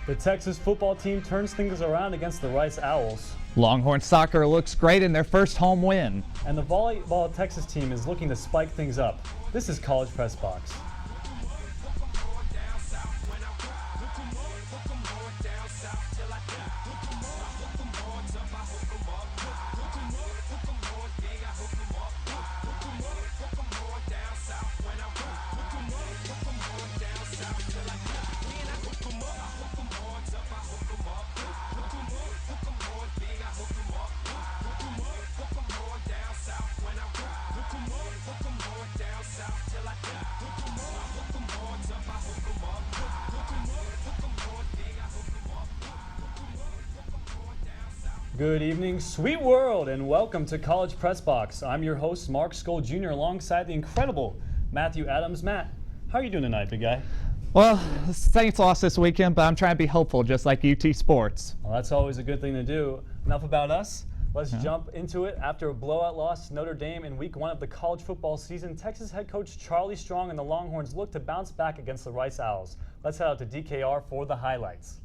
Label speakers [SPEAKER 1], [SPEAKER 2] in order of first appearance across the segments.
[SPEAKER 1] The Texas football team turns things around against the Rice Owls.
[SPEAKER 2] Longhorn soccer looks great in their first home win.
[SPEAKER 1] And the volleyball Texas team is looking to spike things up. This is College Press Box. Good evening, sweet world, and welcome to College Press Box. I'm your host, Mark Skol Jr., alongside the incredible Matthew Adams. Matt, how are you doing tonight, big guy?
[SPEAKER 2] Well, the Saints lost this weekend, but I'm trying to be hopeful, just like UT Sports.
[SPEAKER 1] Well, that's always a good thing to do. Enough about us. Let's jump into it. After a blowout loss to Notre Dame in week 1 of the college football season, Texas head coach Charlie Strong and the Longhorns look to bounce back against the Rice Owls. Let's head out to DKR for the highlights.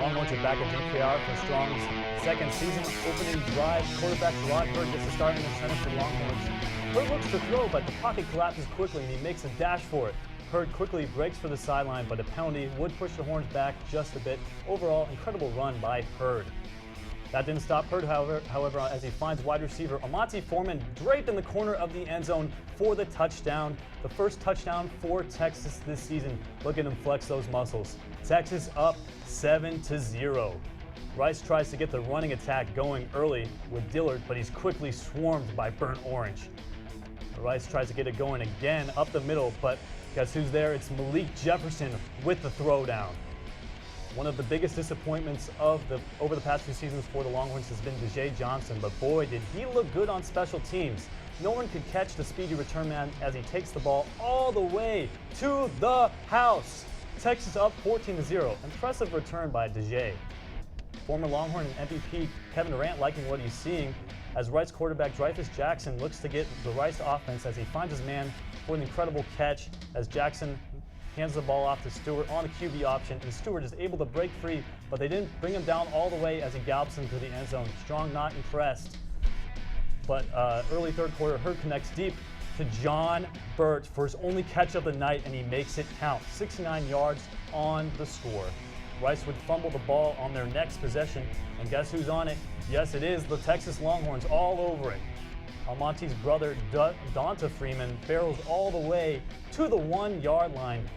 [SPEAKER 1] Longhorns are back at DKR for Strong's second season opening drive. Quarterback Gerard Hurd gets the start in the center for Longhorns. Hurd looks to throw, but the pocket collapses quickly and he makes a dash for it. Hurd quickly breaks for the sideline, but a penalty would push the Horns back just a bit. Overall, incredible run by Hurd. That didn't stop Hurd, however, as he finds wide receiver Amante Foreman draped in the corner of the end zone for the touchdown. The first touchdown for Texas this season. Look at him flex those muscles. Texas up 7-0. Rice tries to get the running attack going early with Dillard, but he's quickly swarmed by Burnt Orange. Rice tries to get it going again up the middle, but guess who's there? It's Malik Jefferson with the throwdown. One of the biggest disappointments over the past few seasons for the Longhorns has been DJ Johnson, but boy, did he look good on special teams. No one could catch the speedy return man as he takes the ball all the way to the house. Texas up 14-0. Impressive return by DJ. Former Longhorn and MVP Kevin Durant liking what he's seeing as Rice quarterback Dreyfus Jackson looks to get the Rice offense as he finds his man for an incredible catch as Jackson hands the ball off to Stewart on the QB option, and Stewart is able to break free, but they didn't bring him down all the way as he gallops into the end zone. Strong not impressed. But early third quarter, Hurd connects deep to John Burt for his only catch of the night, and he makes it count. 69 yards on the score. Rice would fumble the ball on their next possession, and guess who's on it? Yes, it is the Texas Longhorns all over it. Almonte's brother, Donta Freeman, barrels all the way to the 1-yard line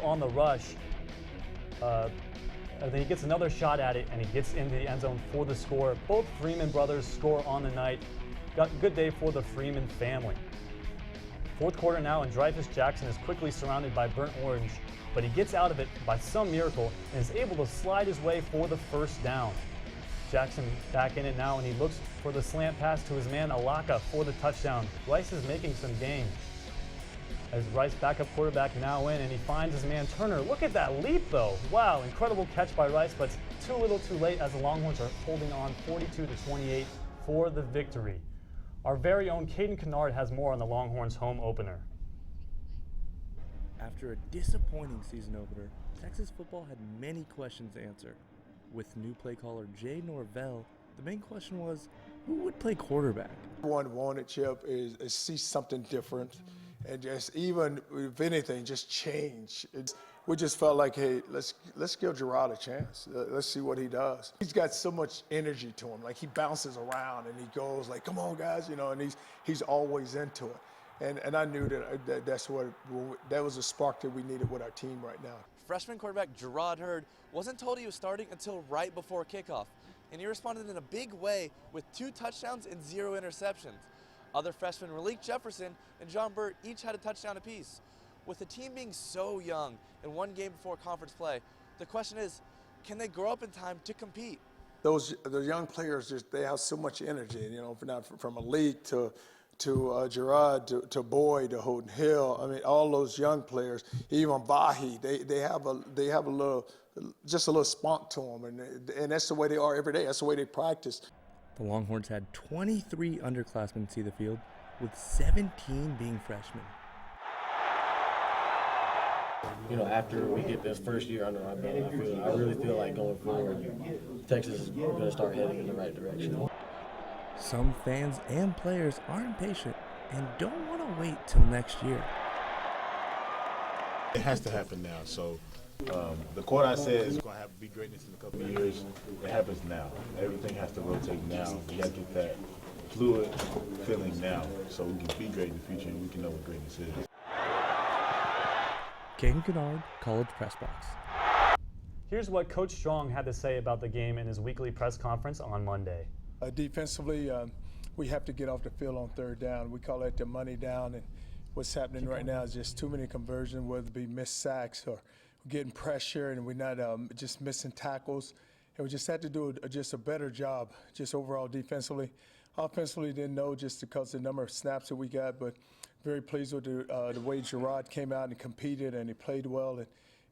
[SPEAKER 1] on the rush. Then he gets another shot at it, and he gets into the end zone for the score. Both Freeman brothers score on the night. Got a good day for the Freeman family. Fourth quarter now, and Dreyfus Jackson is quickly surrounded by Burnt Orange, but he gets out of it by some miracle and is able to slide his way for the first down. Jackson back in it now, and he looks for the slant pass to his man Alaka for the touchdown. Rice is making some gain. As Rice backup quarterback now in, and he finds his man Turner. Look at that leap though. Wow, incredible catch by Rice, but it's too little too late as the Longhorns are holding on 42-28 for the victory. Our very own Caden Kennard has more on the Longhorns home opener.
[SPEAKER 3] After a disappointing season opener, Texas football had many questions to answer. With new play caller Jay Norvell, the main question was, who would play quarterback?
[SPEAKER 4] Everyone wanted Chip is see something different, and just even if anything, just change. We just felt like, hey, let's give Gerard a chance. Let's see what he does. He's got so much energy to him. Like he bounces around and he goes like, "Come on, guys," and he's always into it. And I knew that was a spark that we needed with our team right now.
[SPEAKER 5] Freshman quarterback Gerard Hurd wasn't told he was starting until right before kickoff, and he responded in a big way with 2 touchdowns and 0 interceptions. Other freshmen Malik Jefferson and John Burt each had a touchdown apiece. With the team being so young and 1 game before conference play, the question is, can they grow up in time to compete?
[SPEAKER 4] The young players, they have so much energy, from Malik to Gerard to Boyd to Houghton Hill. I mean, all those young players, even Bahi, they have a little spunk to them, and that's the way they are every day. That's the way they practice.
[SPEAKER 3] The Longhorns had 23 underclassmen see the field, with 17 being freshmen.
[SPEAKER 6] After we get this first year under our belt, I really feel like going forward, Texas is going to start heading in the right direction.
[SPEAKER 3] Some fans and players are impatient and don't want to wait till next year.
[SPEAKER 7] It has to happen now. So the quote I said is going to be greatness in a couple of years. It happens now. Everything has to rotate now. You got to get that fluid feeling now so we can be great in the future and we can know what greatness is.
[SPEAKER 3] Caden Kennard, College Press Box.
[SPEAKER 1] Here's what Coach Strong had to say about the game in his weekly press conference on Monday.
[SPEAKER 4] Defensively, we have to get off the field on third down. We call that the money down, and what's happening right now is just too many conversions, whether it be missed sacks or getting pressure, and we're not just missing tackles. And we just had to do just a better job, just overall defensively. Offensively, didn't know just because of the number of snaps that we got, but very pleased with the way Gerard came out and competed, and he played well.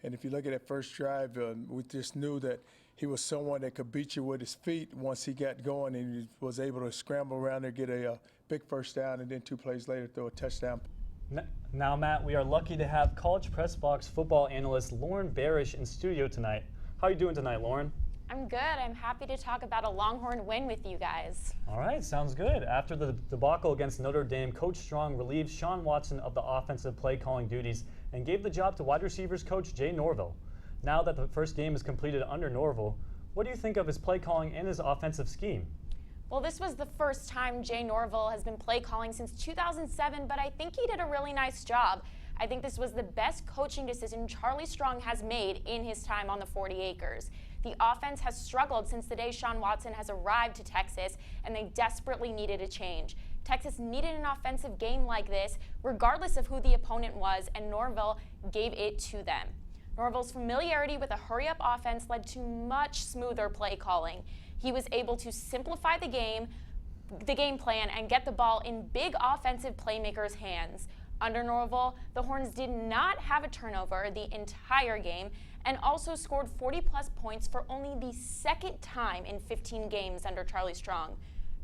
[SPEAKER 4] And if you look at that first drive, we just knew that he was someone that could beat you with his feet once he got going, and he was able to scramble around there, get a big first down, and then 2 plays later throw a touchdown.
[SPEAKER 1] Now, Matt, we are lucky to have College Press Box football analyst Lauren Barash in studio tonight. How are you doing tonight, Lauren?
[SPEAKER 8] I'm good. I'm happy to talk about a Longhorn win with you guys.
[SPEAKER 1] All right, sounds good. After the debacle against Notre Dame, Coach Strong relieved Sean Watson of the offensive play calling duties and gave the job to wide receivers coach Jay Norvell. Now that the first game is completed under Norvell, what do you think of his play calling and his offensive scheme?
[SPEAKER 8] Well, this was the first time Jay Norvell has been play calling since 2007, but I think he did a really nice job. I think this was the best coaching decision Charlie Strong has made in his time on the 40 acres. The offense has struggled since the day Sean Watson has arrived to Texas, and they desperately needed a change. Texas needed an offensive game like this, regardless of who the opponent was, and Norvell gave it to them. Norvell's familiarity with a hurry-up offense led to much smoother play calling. He was able to simplify the game plan, and get the ball in big offensive playmakers' hands. Under Norvell, the Horns did not have a turnover the entire game and also scored 40-plus points for only the second time in 15 games under Charlie Strong.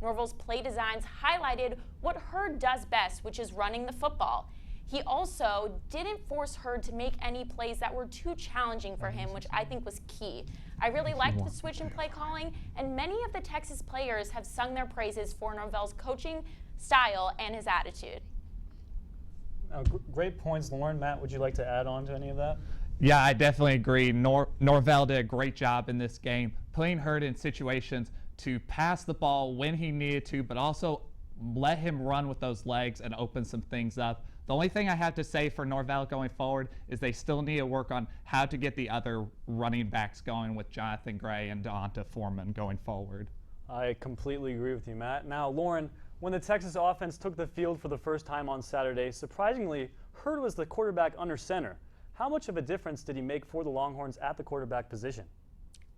[SPEAKER 8] Norvell's play designs highlighted what Hurd does best, which is running the football. He also didn't force Hurd to make any plays that were too challenging for him, which I think was key. I really liked the switch in play calling, and many of the Texas players have sung their praises for Norvell's coaching style and his attitude.
[SPEAKER 1] Great points, Lauren. Matt, would you like to add on to any of that?
[SPEAKER 2] Yeah, I definitely agree. Norvell did a great job in this game, putting Hurd in situations to pass the ball when he needed to, but also let him run with those legs and open some things up. The only thing I have to say for Norvell going forward is they still need to work on how to get the other running backs going with Jonathan Gray and Donta Foreman going forward.
[SPEAKER 1] I completely agree with you, Matt. Now, Lauren, when the Texas offense took the field for the first time on Saturday, surprisingly, Hurd was the quarterback under center. How much of a difference did he make for the Longhorns at the quarterback position?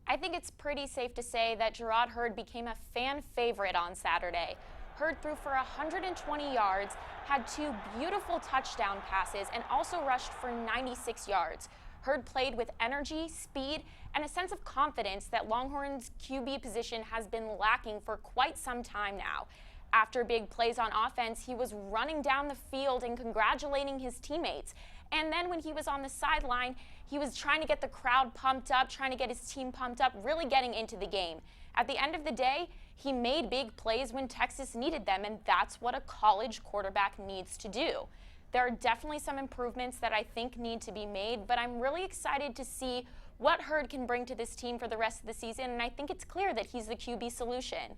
[SPEAKER 8] I think it's pretty safe to say that Gerard Hurd became a fan favorite on Saturday. Hurd threw for 120 yards, had 2 beautiful touchdown passes, and also rushed for 96 yards. Hurd played with energy, speed, and a sense of confidence that Longhorns' QB position has been lacking for quite some time now. After big plays on offense, he was running down the field and congratulating his teammates. And then when he was on the sideline, he was trying to get the crowd pumped up, trying to get his team pumped up, really getting into the game. At the end of the day, he made big plays when Texas needed them, and that's what a college quarterback needs to do. There are definitely some improvements that I think need to be made, but I'm really excited to see what Hurd can bring to this team for the rest of the season, and I think it's clear that he's the QB solution.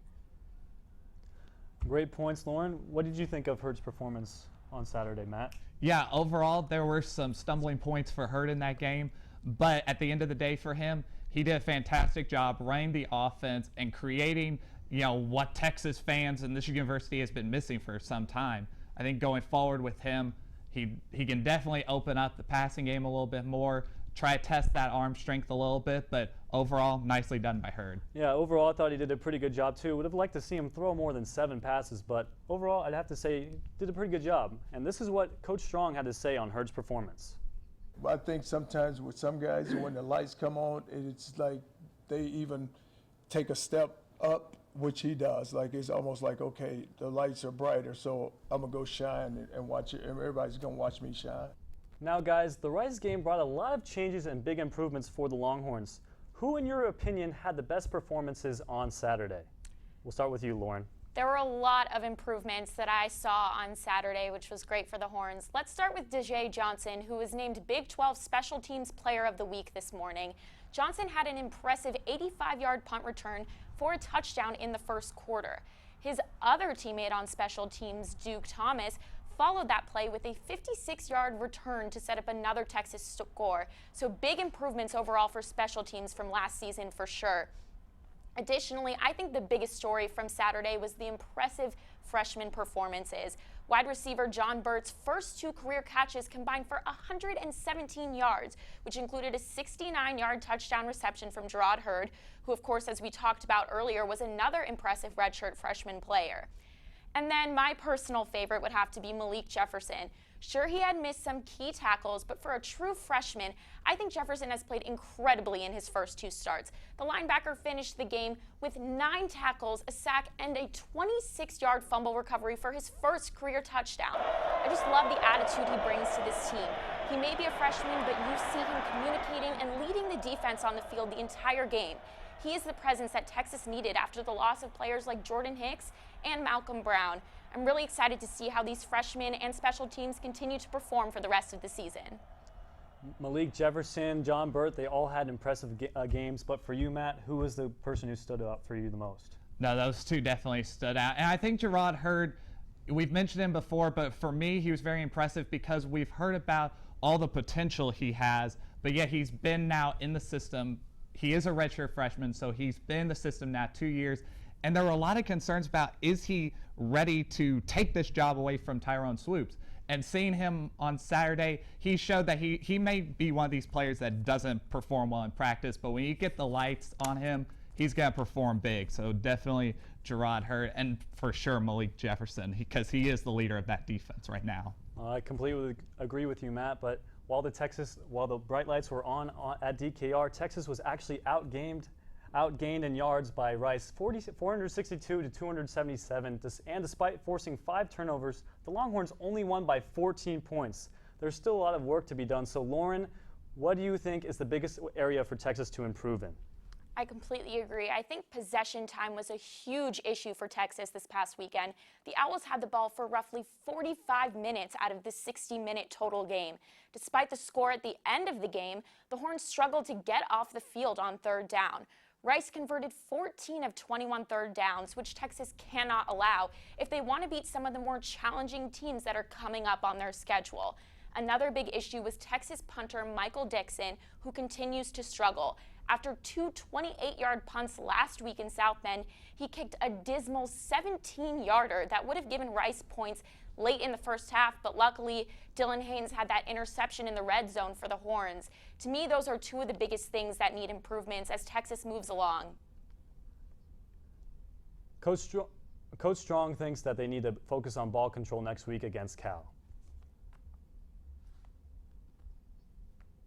[SPEAKER 1] Great points, Lauren. What did you think of Hurd's performance on Saturday, Matt?
[SPEAKER 2] Yeah, overall, there were some stumbling points for Hurd in that game, but at the end of the day for him, he did a fantastic job running the offense and creating, what Texas fans and this university has been missing for some time. I think going forward with him, he can definitely open up the passing game a little bit more, try to test that arm strength a little bit, but overall, nicely done by Hurd.
[SPEAKER 1] Yeah, overall, I thought he did a pretty good job, too. Would have liked to see him throw more than 7 passes, but overall, I'd have to say he did a pretty good job. And this is what Coach Strong had to say on Hurd's performance.
[SPEAKER 4] I think sometimes with some guys, when the lights come on, it's like they even take a step up, which he does. Like, it's almost like, okay, the lights are brighter, so I'm going to go shine and watch it, and everybody's going to watch me shine.
[SPEAKER 1] Now, guys, the Rice game brought a lot of changes and big improvements for the Longhorns. Who, in your opinion, had the best performances on Saturday? We'll start with you, Lauren.
[SPEAKER 8] There were a lot of improvements that I saw on Saturday, which was great for the Horns. Let's start with DJ Johnson, who was named Big 12 Special Teams Player of the Week this morning. Johnson had an impressive 85-yard punt return for a touchdown in the first quarter. His other teammate on special teams, Duke Thomas, followed that play with a 56-yard return to set up another Texas score. So big improvements overall for special teams from last season for sure. Additionally, I think the biggest story from Saturday was the impressive freshman performances. Wide receiver John Burt's first 2 career catches combined for 117 yards, which included a 69-yard touchdown reception from Gerard Hurd, who, of course, as we talked about earlier, was another impressive redshirt freshman player. And then my personal favorite would have to be Malik Jefferson. Sure, he had missed some key tackles, but for a true freshman, I think Jefferson has played incredibly in his first 2 starts. The linebacker finished the game with 9 tackles, a sack, and a 26-yard fumble recovery for his first career touchdown. I just love the attitude he brings to this team. He may be a freshman, but you see him communicating and leading the defense on the field the entire game. He is the presence that Texas needed after the loss of players like Jordan Hicks and Malcolm Brown. I'm really excited to see how these freshmen and special teams continue to perform for the rest of the season.
[SPEAKER 1] Malik Jefferson, John Burt, they all had impressive games, but for you, Matt, who was the person who stood out for you the most?
[SPEAKER 2] No, those 2 definitely stood out. And I think Gerard Hurd, we've mentioned him before, but for me, he was very impressive because we've heard about all the potential he has, but yet he's been now in the system. He is a redshirt freshman, so he's been in the system now 2 years. And there were a lot of concerns about, is he ready to take this job away from Tyrone Swoops? And seeing him on Saturday, he showed that he may be one of these players that doesn't perform well in practice, but when you get the lights on him, he's going to perform big. So definitely Gerard Hurd, and for sure Malik Jefferson, because he is the leader of that defense right now.
[SPEAKER 1] I completely agree with you, Matt, but while the bright lights were on at DKR, Texas was actually outgained in yards by Rice, 462 to 277, and despite forcing 5 turnovers, the Longhorns only won by 14 points. There's still a lot of work to be done. So, Lauren, what do you think is the biggest area for Texas to improve in?
[SPEAKER 8] I completely agree. I think possession time was a huge issue for Texas this past weekend. The Owls had the ball for roughly 45 minutes out of the 60-minute total game. Despite the score at the end of the game, the Horns struggled to get off the field on 3rd down. Rice converted 14 of 21 third downs, which Texas cannot allow if they want to beat some of the more challenging teams that are coming up on their schedule. Another big issue was Texas punter Michael Dixon, who continues to struggle. After 2 28-yard punts last week in South Bend, he kicked a dismal 17-yarder that would have given Rice points late in the first half, but luckily Dylan Haynes had that interception in the red zone for the Horns. To me, those are 2 of the biggest things that need improvements as Texas moves along.
[SPEAKER 1] Coach Strong thinks that they need to focus on ball control next week against Cal.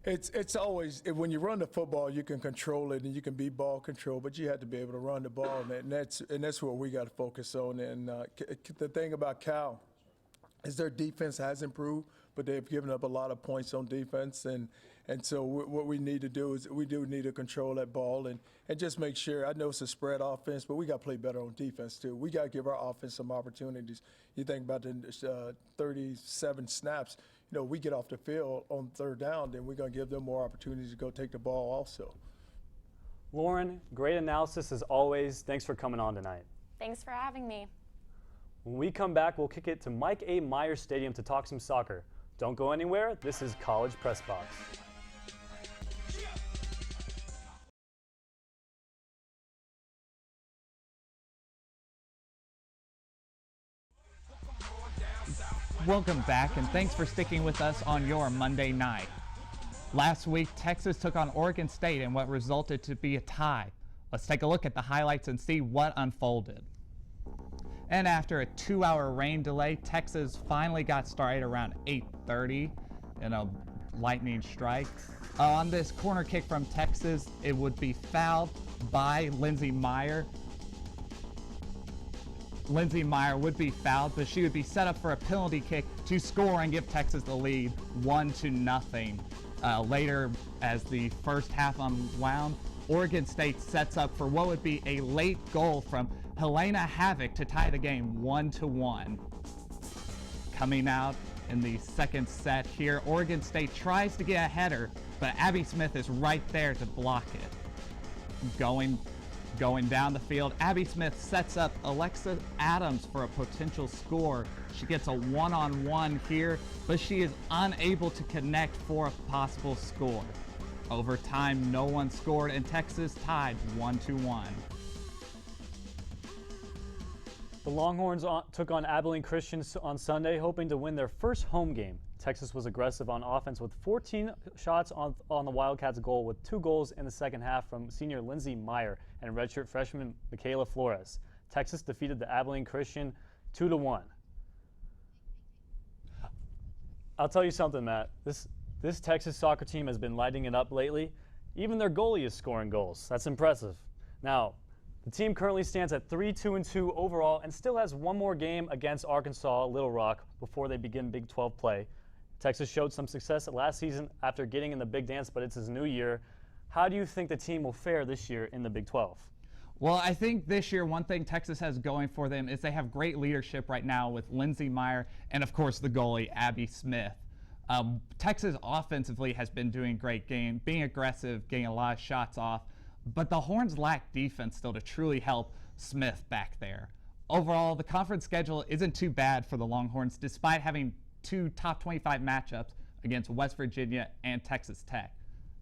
[SPEAKER 4] It's always, when you run the football, you can control it and you can be ball control, but you have to be able to run the ball, and that's what we got to focus on. And the thing about Cal is their defense has improved, but they've given up a lot of points on defense, and so what we need to do is we do need to control that ball and just make sure. I know it's a spread offense, but we got to play better on defense too. We got to give our offense some opportunities. You think about the 37 snaps. You know, we get off the field on 3rd down, then we're going to give them more opportunities to go take the ball also.
[SPEAKER 1] Lauren, great analysis as always. Thanks for coming on tonight.
[SPEAKER 8] Thanks for having me.
[SPEAKER 1] When we come back, we'll kick it to Mike A. Myers Stadium to talk some soccer. Don't go anywhere. This is College Press Box.
[SPEAKER 2] Welcome back, and thanks for sticking with us on your Monday night. Last week, Texas took on Oregon State in what resulted to be a tie. Let's take a look at the highlights and see what unfolded. And after a 2-hour rain delay, Texas finally got started around 8:30 in a lightning strike. On this corner kick from Texas, it would be fouled by Lindsey Meyer. Lindsey Meyer would be fouled, but she would be set up for a penalty kick to score and give Texas the lead 1-0. Later, as the first half unwound, Oregon State sets up for what would be a late goal from Helena Havoc to tie the game 1-1. Coming out in the second set here, Oregon State tries to get a header, but Abby Smith is right there to block it. Going down the field, Abby Smith sets up Alexa Adams for a potential score. She gets a one-on-one here, but she is unable to connect for a possible score. Over time, no one scored, and Texas tied 1-1.
[SPEAKER 1] The Longhorns took on Abilene Christian on Sunday, hoping to win their first home game. Texas was aggressive on offense with 14 shots on the Wildcats' goal, with 2 goals in the second half from senior Lindsey Meyer and redshirt freshman Michaela Flores. Texas defeated the Abilene Christian 2-1. I'll tell you something, Matt. This Texas soccer team has been lighting it up lately. Even their goalie is scoring goals. That's impressive. Now, the team currently stands at 3-2-2 overall and still has one more game against Arkansas Little Rock before they begin Big 12 play. Texas showed some success last season after getting in the big dance, but it's his new year. How do you think the team will fare this year in the Big 12?
[SPEAKER 2] Well, I think this year one thing Texas has going for them is they have great leadership right now with Lindsey Meyer and, of course, the goalie, Abby Smith. Texas offensively has been doing great game, being aggressive, getting a lot of shots off, but the Horns lack defense still to truly help Smith back there. Overall, the conference schedule isn't too bad for the Longhorns, despite having 2 top 25 matchups against West Virginia and Texas Tech.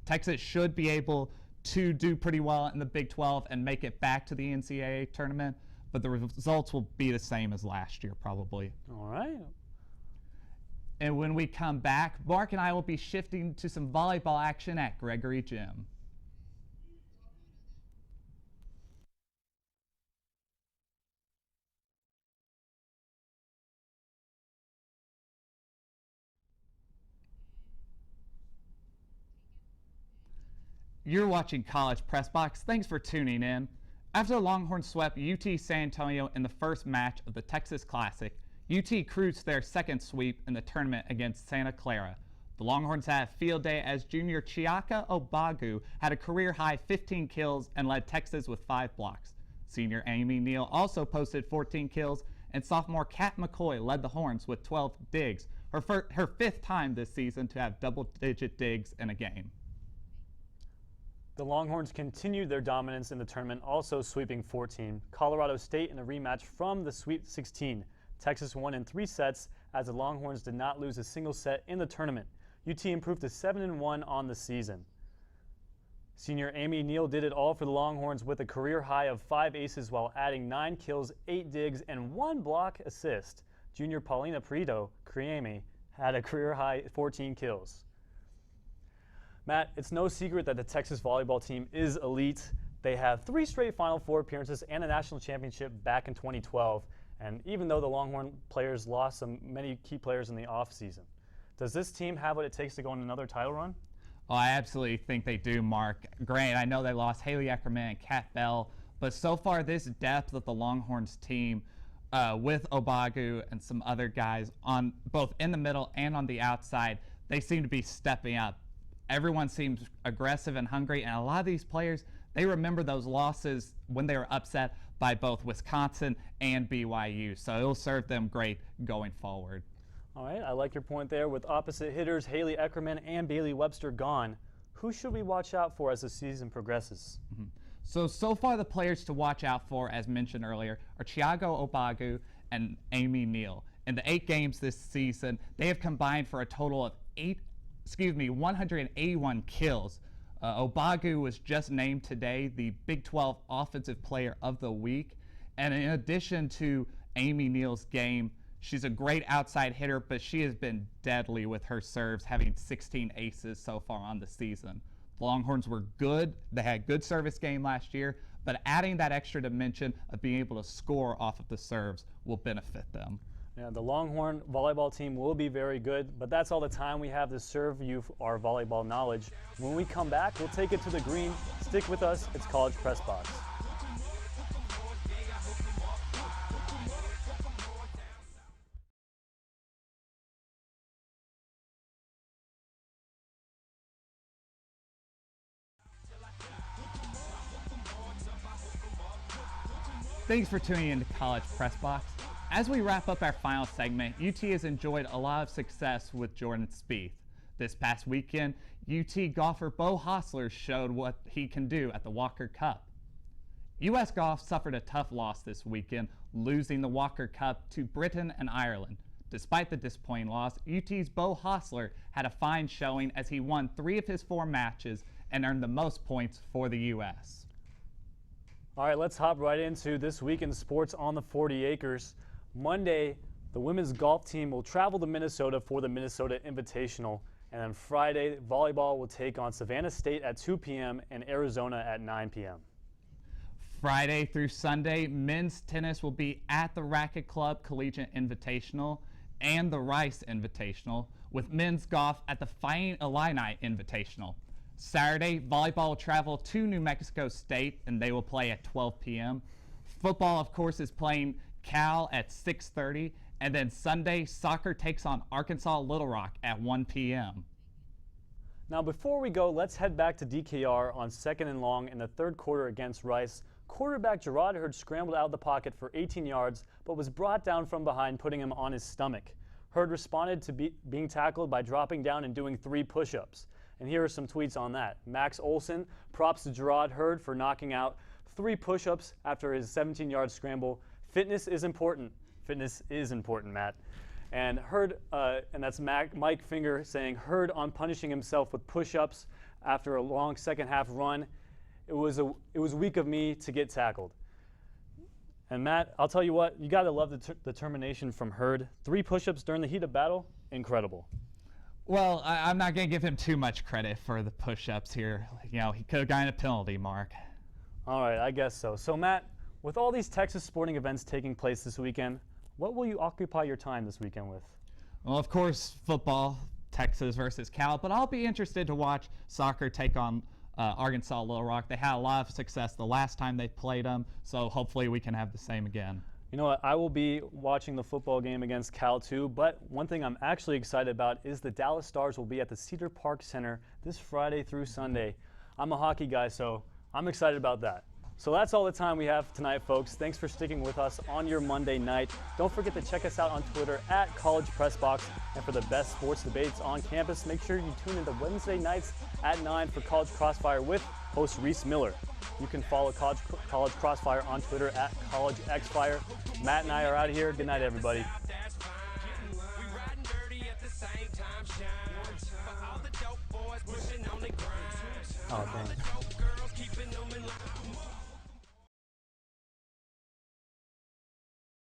[SPEAKER 2] Texas should be able to do pretty well in the Big 12 and make it back to the NCAA tournament, but the results will be the same as last year probably.
[SPEAKER 1] All right.
[SPEAKER 2] And when we come back, Mark and I will be shifting to some volleyball action at Gregory Gym. You're watching College Press Box. Thanks for tuning in. After the Longhorns swept UT San Antonio in the first match of the Texas Classic, UT cruised their second sweep in the tournament against Santa Clara. The Longhorns had a field day as junior Chiaka Obagu had a career-high 15 kills and led Texas with 5 blocks. Senior Amy Neal also posted 14 kills, and sophomore Kat McCoy led the Horns with 12 digs, her 5th time this season to have double-digit digs in a game.
[SPEAKER 1] The Longhorns continued their dominance in the tournament, also sweeping 14. Colorado State in a rematch from the Sweet 16. Texas won in 3 sets as the Longhorns did not lose a single set in the tournament. UT improved to 7-1 on the season. Senior Amy Neal did it all for the Longhorns with a career high of 5 aces while adding 9 kills, 8 digs, and 1 block assist. Junior Paulina Prieto Criemi had a career high 14 kills. Matt, it's no secret that the Texas volleyball team is elite. They have 3 straight Final Four appearances and a national championship back in 2012. And even though the Longhorn players lost many key players in the offseason, does this team have what it takes to go on another title run?
[SPEAKER 2] Oh, I absolutely think they do, Mark. Granted, I know they lost Haley Eckerman and Kat Bell, but so far this depth of the Longhorns team with Obagu and some other guys on both in the middle and on the outside, they seem to be stepping up. Everyone seems aggressive and hungry, and a lot of these players, they remember those losses when they were upset by both Wisconsin and BYU, so it'll serve them great going forward.
[SPEAKER 1] All right, I like your point there. With opposite hitters Haley Eckerman and Bailey Webster gone, who should we watch out for as the season progresses?
[SPEAKER 2] So far the players to watch out for, as mentioned earlier, are Chiago Obagu and Amy Neal. In the 8 games this season, they have combined for a total of 181 kills. Obagu was just named today the Big 12 Offensive Player of the Week. And in addition to Amy Neal's game, she's a great outside hitter, but she has been deadly with her serves, having 16 aces so far on the season. The Longhorns were good. They had good service game last year, but adding that extra dimension of being able to score off of the serves will benefit them.
[SPEAKER 1] Yeah, the Longhorn volleyball team will be very good, but that's all the time we have to serve you our volleyball knowledge. When we come back, we'll take it to the green. Stick with us. It's College Press Box.
[SPEAKER 2] Thanks for tuning in to College Press Box. As we wrap up our final segment, UT has enjoyed a lot of success with Jordan Spieth. This past weekend, UT golfer Beau Hossler showed what he can do at the Walker Cup. U.S. Golf suffered a tough loss this weekend, losing the Walker Cup to Britain and Ireland. Despite the disappointing loss, UT's Beau Hossler had a fine showing as he won 3 of his 4 matches and earned the most points for the U.S.
[SPEAKER 1] All right, let's hop right into this weekend's sports on the 40 acres. Monday, the women's golf team will travel to Minnesota for the Minnesota Invitational. And on Friday, volleyball will take on Savannah State at 2 p.m. and Arizona at 9 p.m.
[SPEAKER 2] Friday through Sunday, men's tennis will be at the Racquet Club Collegiate Invitational and the Rice Invitational, with men's golf at the Fighting Illini Invitational. Saturday, volleyball will travel to New Mexico State, and they will play at 12 p.m. Football, of course, is playing Cal at 6:30, and then Sunday, soccer takes on Arkansas Little Rock at 1 p.m.
[SPEAKER 1] Now, before we go, let's head back to DKR on 2nd and long in the third quarter against Rice. Quarterback Gerard Hurd scrambled out of the pocket for 18 yards, but was brought down from behind, putting him on his stomach. Hurd responded to being tackled by dropping down and doing 3 push-ups. And here are some tweets on that. Max Olson, props to Gerard Hurd for knocking out 3 push-ups after his 17-yard scramble. Fitness is important. Fitness is important, Matt. And Hurd, and that's Mike Finger saying Hurd on punishing himself with push-ups after a long second half run. It was weak of me to get tackled. And Matt, I'll tell you what, you got to love the determination from Hurd. 3 push-ups during the heat of battle, incredible.
[SPEAKER 2] Well, I'm not going to give him too much credit for the push-ups here. You know, he could have gotten a penalty, Mark.
[SPEAKER 1] All right, I guess so. So Matt, with all these Texas sporting events taking place this weekend, what will you occupy your time this weekend with?
[SPEAKER 2] Well, of course, football, Texas versus Cal, but I'll be interested to watch soccer take on Arkansas Little Rock. They had a lot of success the last time they played them, so hopefully we can have the same again.
[SPEAKER 1] You know what, I will be watching the football game against Cal too, but one thing I'm actually excited about is the Dallas Stars will be at the Cedar Park Center this Friday through Sunday. I'm a hockey guy, so I'm excited about that. So that's all the time we have tonight, folks. Thanks for sticking with us on your Monday night. Don't forget to check us out on Twitter at College Press Box. And for the best sports debates on campus, make sure you tune into Wednesday nights at 9 for College Crossfire with host Reese Miller. You can follow College Crossfire on Twitter at CollegeXFire. Matt and I are out of here. Good night, everybody. Oh, dang.